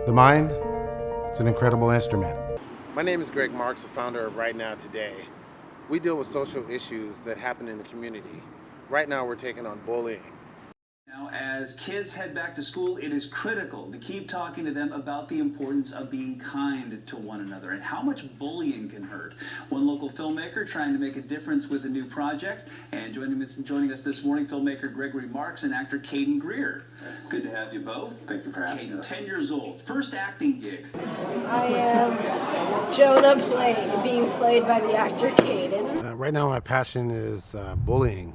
The mind, it's an incredible instrument. My name is Greg Marks, the founder of Right Now Today. We deal with social issues that happen in the community. Right now we're taking on bullying. Now, as kids head back to school, it is critical to keep talking to them about the importance of being kind to one another and how much bullying can hurt. One local filmmaker trying to make a difference with a new project. And joining us this morning, filmmaker Gregory Marks and actor Caden Greer. Yes. Good to have you both. Thank you for having us. 10 years old, first acting gig. I am Joenah being played by the actor Caden. Right now my passion is bullying,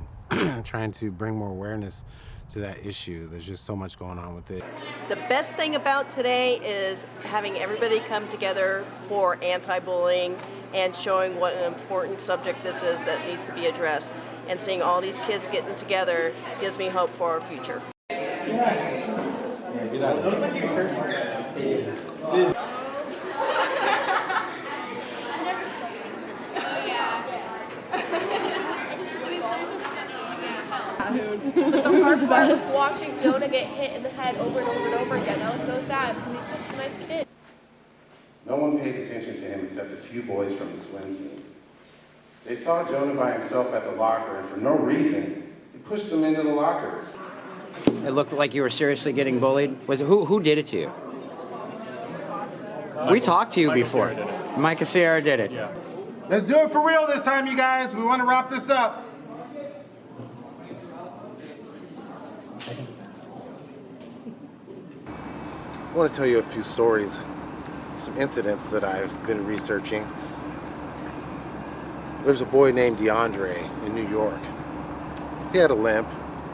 trying to bring more awareness to that issue. There's just so much going on with it. The best thing about today is having everybody come together for anti-bullying and showing what an important subject this is that needs to be addressed. And seeing all these kids getting together gives me hope for our future. But the hard part was watching Joenah get hit in the head over and over and over again. That was so sad because he's such a nice kid. No one paid attention to him except a few boys from the swim team. They saw Joenah by himself at the locker, and for no reason, he pushed them into the locker. It looked like you were seriously getting bullied. Who did it to you? We talked to you before. Micah Sierra did it. Yeah. Let's do it for real this time, you guys. We want to wrap this up. I want to tell you a few stories, some incidents that I've been researching. There's a boy named DeAndre in New York. He had a limp,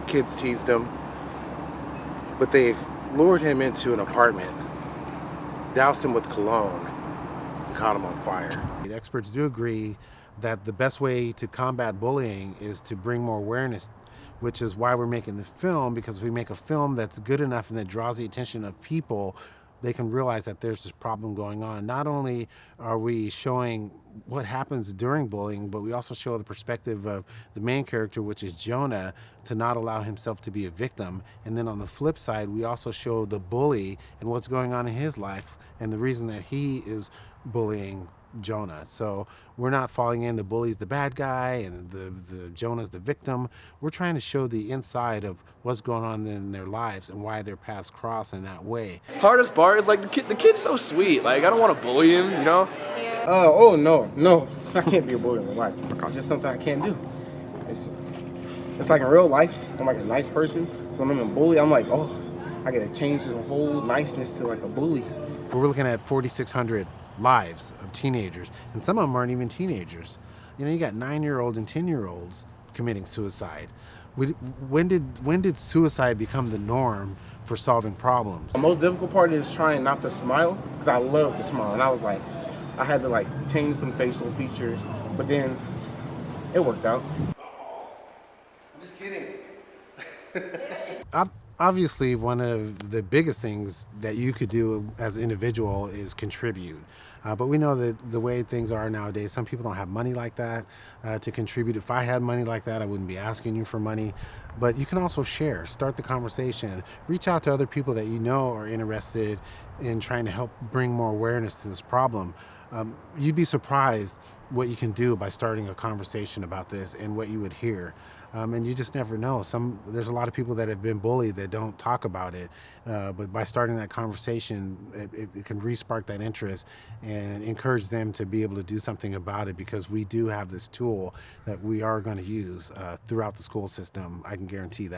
kids teased him, but they lured him into an apartment, doused him with cologne, and caught him on fire. The experts do agree that the best way to combat bullying is to bring more awareness, which is why we're making the film, because if we make a film that's good enough and that draws the attention of people, they can realize that there's this problem going on. Not only are we showing what happens during bullying, but we also show the perspective of the main character, which is Joenah, to not allow himself to be a victim. And then on the flip side, we also show the bully and what's going on in his life and the reason that he is bullying Joenah. So we're not falling in the bully's the bad guy and the Joenah's the victim. We're trying to show the inside of what's going on in their lives and why their paths cross in that way. Hardest part is like the kid's so sweet. Like I don't want to bully him, you know? Oh no, I can't be a bully in real life. It's just something I can't do. It's like in real life, I'm like a nice person. So when I'm a bully, I'm like, oh, I gotta change the whole niceness to like a bully. We're looking at 4,600 lives of teenagers, and some of them aren't even teenagers. You know, you got 9-year-olds and 10-year-olds committing suicide. When did suicide become the norm for solving problems? The most difficult part is trying not to smile, because I love to smile, and I was like, I had to like change some facial features, but then it worked out. I'm just kidding. Obviously, one of the biggest things that you could do as an individual is contribute. But we know that the way things are nowadays, some people don't have money like that to contribute. If I had money like that, I wouldn't be asking you for money. But you can also share, start the conversation, reach out to other people that you know are interested in trying to help bring more awareness to this problem. You'd be surprised what you can do by starting a conversation about this and what you would hear. And you just never know. There's a lot of people that have been bullied that don't talk about it, but by starting that conversation, it can re-spark that interest and encourage them to be able to do something about it, because we do have this tool that we are going to use throughout the school system. I can guarantee that.